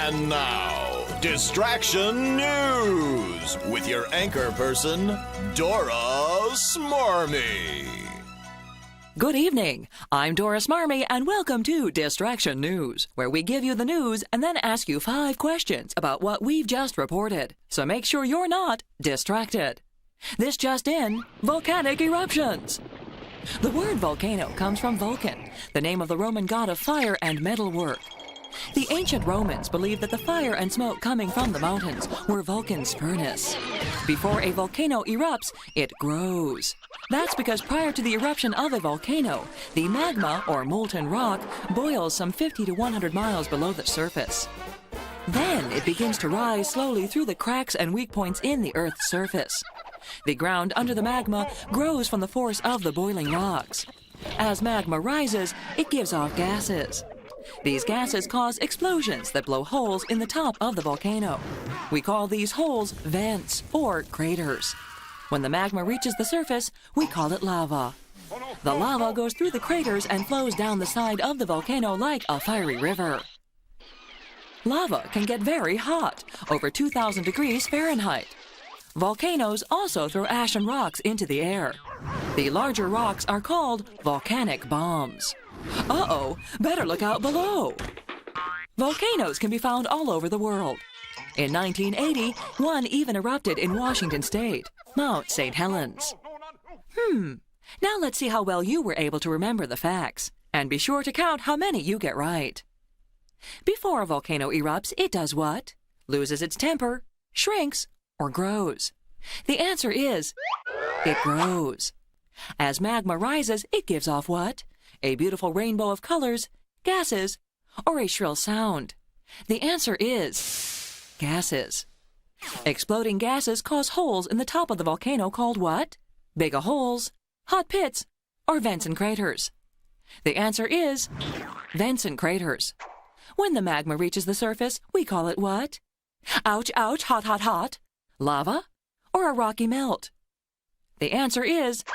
And now, Distraction News with your anchor person, Dora Smarmy. Good evening. I'm Dora Smarmy, and welcome to Distraction News, where we give you the news and then ask you 5 questions about what we've just reported. So make sure you're not distracted. This just in, volcanic eruptions. The word volcano comes from Vulcan, the name of the Roman god of fire and metalwork. The ancient Romans believed that the fire and smoke coming from the mountains were Vulcan's furnace. Before a volcano erupts, it grows. That's because prior to the eruption of a volcano, the magma, or molten rock, boils some 50 to 100 miles below the surface. Then it begins to rise slowly through the cracks and weak points in the Earth's surface. The ground under the magma grows from the force of the boiling rocks. As magma rises, it gives off gases. These gases cause explosions that blow holes in the top of the volcano. We call these holes vents or craters. When the magma reaches the surface, we call it lava. The lava goes through the craters and flows down the side of the volcano like a fiery river. Lava can get very hot, over 2,000 degrees Fahrenheit. Volcanoes also throw ash and rocks into the air. The larger rocks are called volcanic bombs. Uh-oh, better look out below. Volcanoes can be found all over the world. In 1980, one even erupted in Washington State, Mount St. Helens. Now let's see how well you were able to remember the facts. And be sure to count how many you get right. Before a volcano erupts, it does what? Loses its temper, shrinks, or grows? The answer is, it grows. As magma rises, it gives off what? A beautiful rainbow of colors, gases, or a shrill sound? The answer is gases. Exploding gases cause holes in the top of the volcano called what? Big holes, hot pits, or vents and craters? The answer is vents and craters. When the magma reaches the surface, we call it what? Ouch, ouch, hot, hot, hot. Lava or a rocky melt? The answer is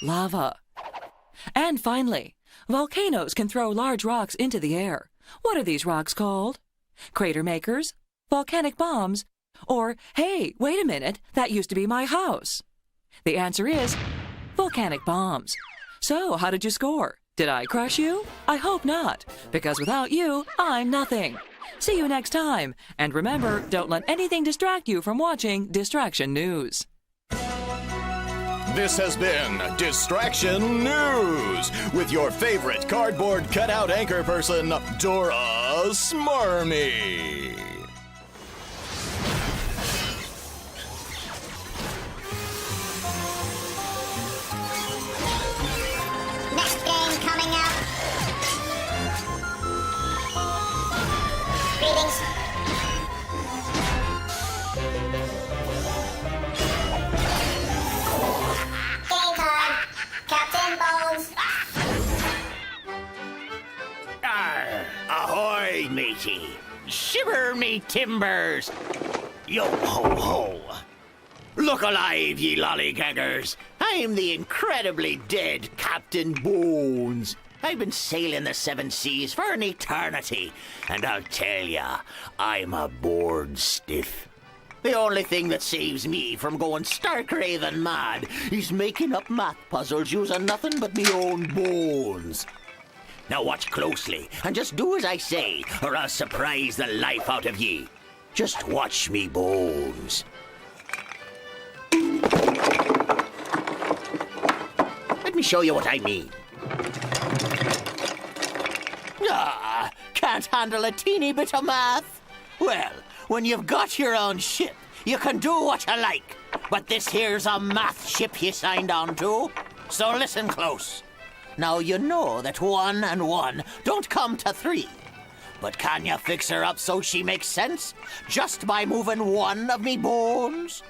lava. And finally, volcanoes can throw large rocks into the air. What are these rocks called? Crater makers, volcanic bombs, or, hey, wait a minute, that used to be my house? The answer is volcanic bombs. So, how did you score? Did I crush you? I hope not, because without you, I'm nothing. See you next time, and remember, don't let anything distract you from watching Distraction News. This has been Distraction News with your favorite cardboard cutout anchor person, Dora Smarmy. Next game coming up. Greetings. Game time. Captain Bones. Arr, ahoy, matey. Shiver me timbers. Yo ho ho. Look alive, ye lollygaggers. I'm the incredibly dead Captain Bones. I've been sailing the 7 seas for an eternity, and I'll tell ya, I'm a bored stiff. The only thing that saves me from going stark raving mad is making up math puzzles using nothing but me own bones. Now watch closely, and just do as I say, or I'll surprise the life out of ye. Just watch me bones. Let me show you what I mean. Ah, can't handle a teeny bit of math? Well, when you've got your own ship, you can do what you like. But this here's a math ship you signed on to. So listen close. Now you know that 1 and 1 don't come to 3. But can you fix her up so she makes sense? Just by moving one of me bones?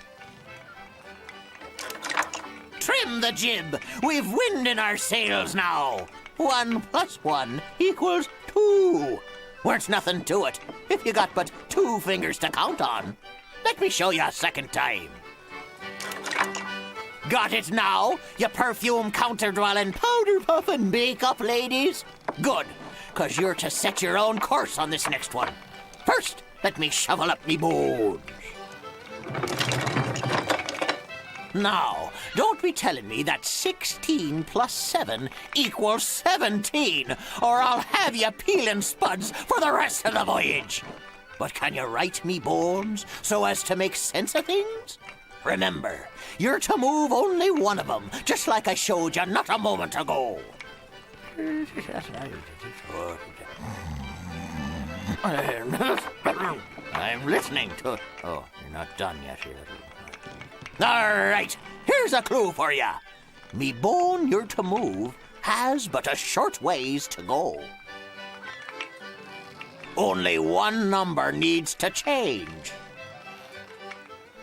Trim the jib. We've wind in our sails now. 1 plus 1 equals 2. Weren't nothing to it if you got but 2 fingers to count on. Let me show you a second time. Got it now, you perfume counter-dwelling, powder-puffing bake-up ladies? Good, 'cause you're to set your own course on this next one. First, Let me shovel up me bones. Now, don't be telling me that 16 plus 7 equals 17, or I'll have you peeling spuds for the rest of the voyage. But can you write me bones so as to make sense of things? Remember, you're to move only one of them, just like I showed you not a moment ago. I'm listening to... Oh, you're not done yet here. All right, here's a clue for you. Me bone you're to move has but a short ways to go. Only one number needs to change.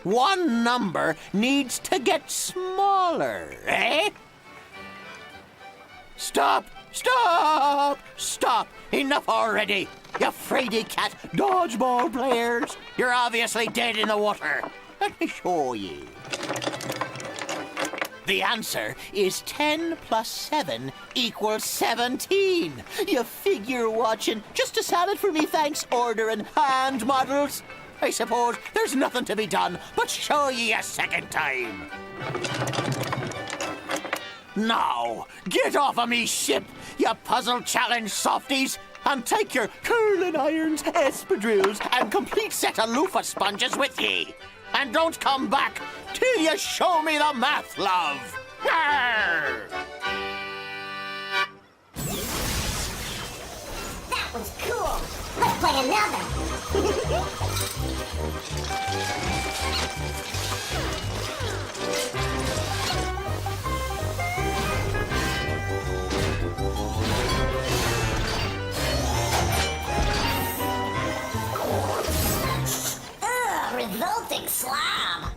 One number needs to get smaller, eh? Stop! Stop! Stop! Enough already! You fraidy cat dodgeball players! You're obviously dead in the water. Let me show ye. The answer is 10 plus 7 equals 17. You figure watching. Just a salad for me, thanks, ordering hand models. I suppose there's nothing to be done but show ye a second time. Now, get off of me ship, you puzzle challenge softies, and take your curling irons, espadrilles, and complete set of loofah sponges with ye. And don't come back till you show me the math, love. Arr! That was cool. Let's play another. Revolting Slob.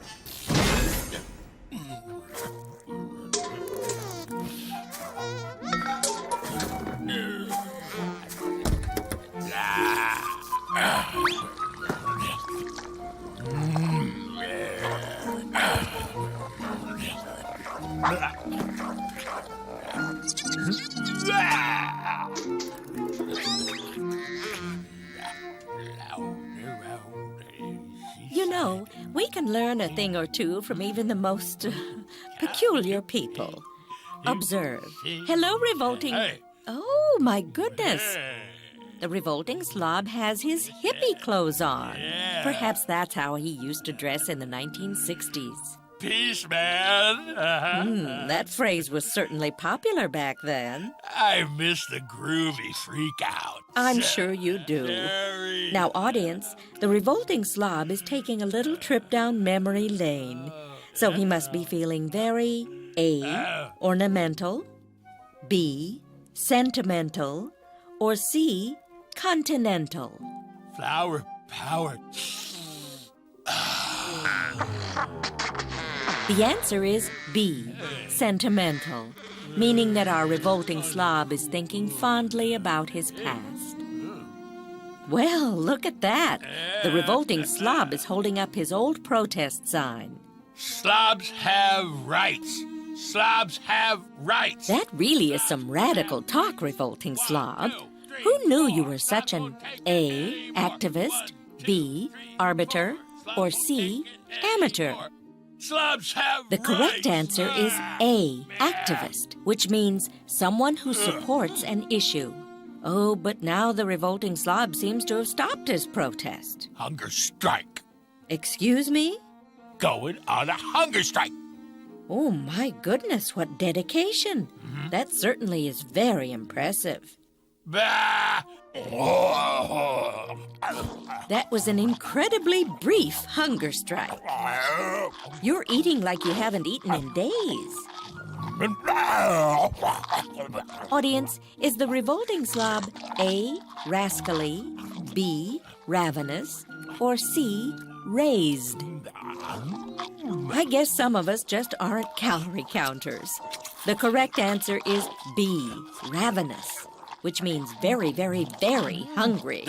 You know, we can learn a thing or two from even the most peculiar people. Observe. Hello, Revolting... Oh, my goodness. The Revolting Slob has his hippie clothes on. Perhaps that's how he used to dress in the 1960s. Peace, man. That phrase was certainly popular back then. I miss the groovy freak out. I'm sure you do. Very... Now, audience, the Revolting Slob is taking a little trip down memory lane. So he must be feeling very A, ornamental, B, sentimental, or C, continental. Flower power. The answer is B, sentimental, meaning that our Revolting Slob is thinking fondly about his past. Well, look at that. The Revolting Slob is holding up his old protest sign. Slobs have rights. Slobs have rights. That really is some radical talk, Revolting Slob. Who knew you were such an A, activist, B, arbiter, or C, amateur? Slobs have The correct rights. answer is A, activist, which means someone who supports an issue. Oh, but now the Revolting Slob seems to have stopped his protest. Hunger strike. Excuse me? Going on a hunger strike. Oh, my goodness, what dedication. That certainly is very impressive. Bah! That was an incredibly brief hunger strike. You're eating like you haven't eaten in days. Audience, is the Revolting Slob A, rascally, B, ravenous, or C, raised? I guess some of us just aren't calorie counters. The correct answer is B, ravenous, which means very, very, very hungry.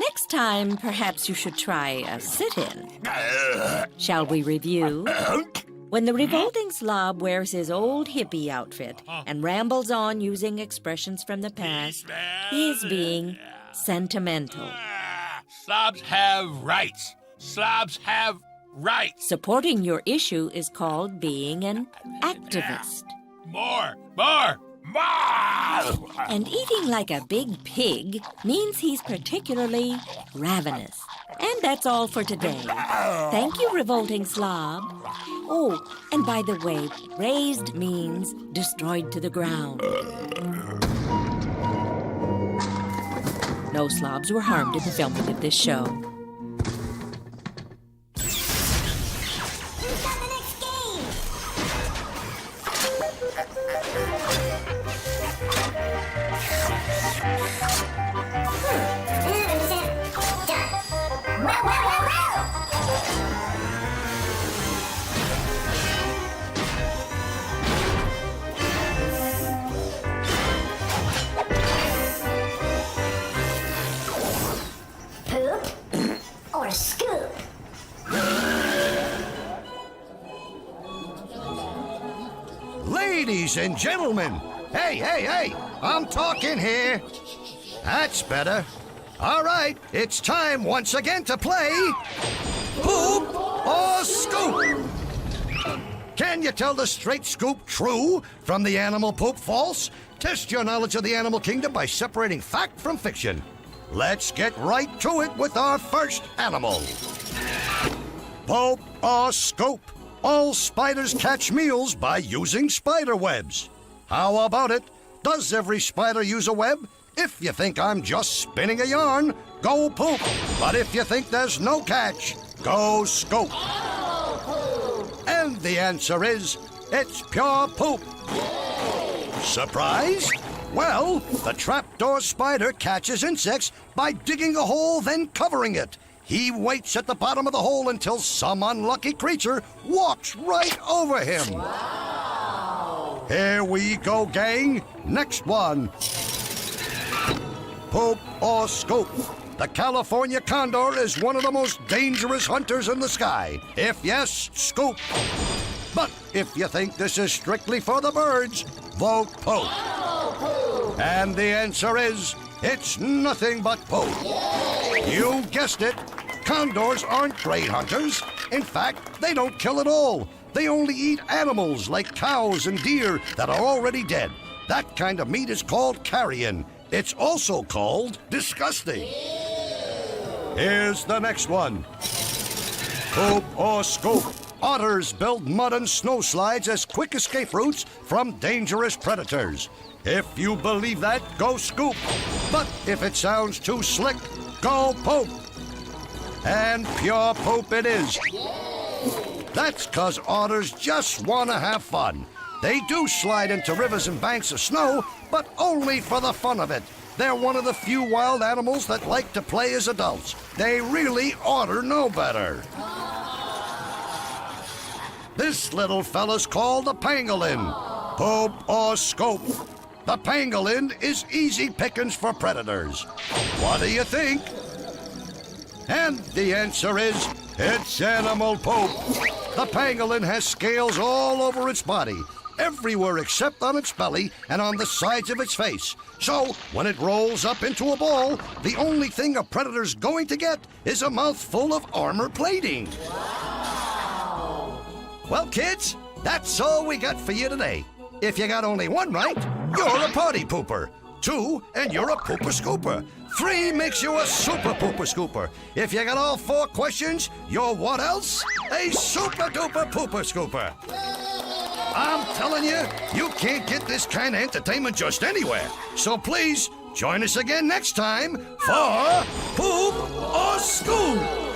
Next time, perhaps you should try a sit-in. Shall we review? When the Revolting Slob wears his old hippie outfit and rambles on using expressions from the past, he is being sentimental. Slobs have rights. Slobs have rights. Supporting your issue is called being an activist. More. And eating like a big pig means he's particularly ravenous. And that's all for today. Thank you, Revolting Slob. Oh, and by the way, raised means destroyed to the ground. No slobs were harmed in the filming of this show. Who's got the next game? Done. Well. Poop or scoop? Ladies and gentlemen, hey, I'm talking here. That's better. All right, it's time once again to play Poop or Scoop. Can you tell the straight scoop true from the animal poop false? Test your knowledge of the animal kingdom by separating fact from fiction. Let's get right to it with our first animal. Poop or Scoop. All spiders catch meals by using spider webs. How about it? Does every spider use a web? If you think I'm just spinning a yarn, go poop. But if you think there's no catch, go scoop. And the answer is, it's pure poop. Surprised? Well, the trapdoor spider catches insects by digging a hole, then covering it. He waits at the bottom of the hole until some unlucky creature walks right over him. Wow. Here we go, gang. Next one. Poop or Scoop. The California condor is one of the most dangerous hunters in the sky. If yes, scoop. But if you think this is strictly for the birds, vote poop. And the answer is, it's nothing but poop. You guessed it. Condors aren't great hunters. In fact, they don't kill at all. They only eat animals like cows and deer that are already dead. That kind of meat is called carrion. It's also called disgusting. Here's the next one. Poop or Scoop. Otters build mud and snow slides as quick escape routes from dangerous predators. If you believe that, go scoop. But if it sounds too slick, go poop. And pure poop it is. That's 'cause otters just want to have fun. They do slide into rivers and banks of snow, but only for the fun of it. They're one of the few wild animals that like to play as adults. They really oughter know better. This little fella's called a pangolin. Poop or Scoop. The pangolin is easy pickings for predators. What do you think? And the answer is, it's animal poop. The pangolin has scales all over its body, everywhere except on its belly and on the sides of its face. So, when it rolls up into a ball, the only thing a predator's going to get is a mouthful of armor plating. Wow. Well, kids, that's all we got for you today. If you got only one right, you're a party pooper. 2, and you're a pooper scooper. 3 makes you a super pooper scooper. If you got all 4 questions, you're what else? A super duper pooper scooper. I'm telling you, you can't get this kind of entertainment just anywhere. So please, join us again next time for Poop or Scoop.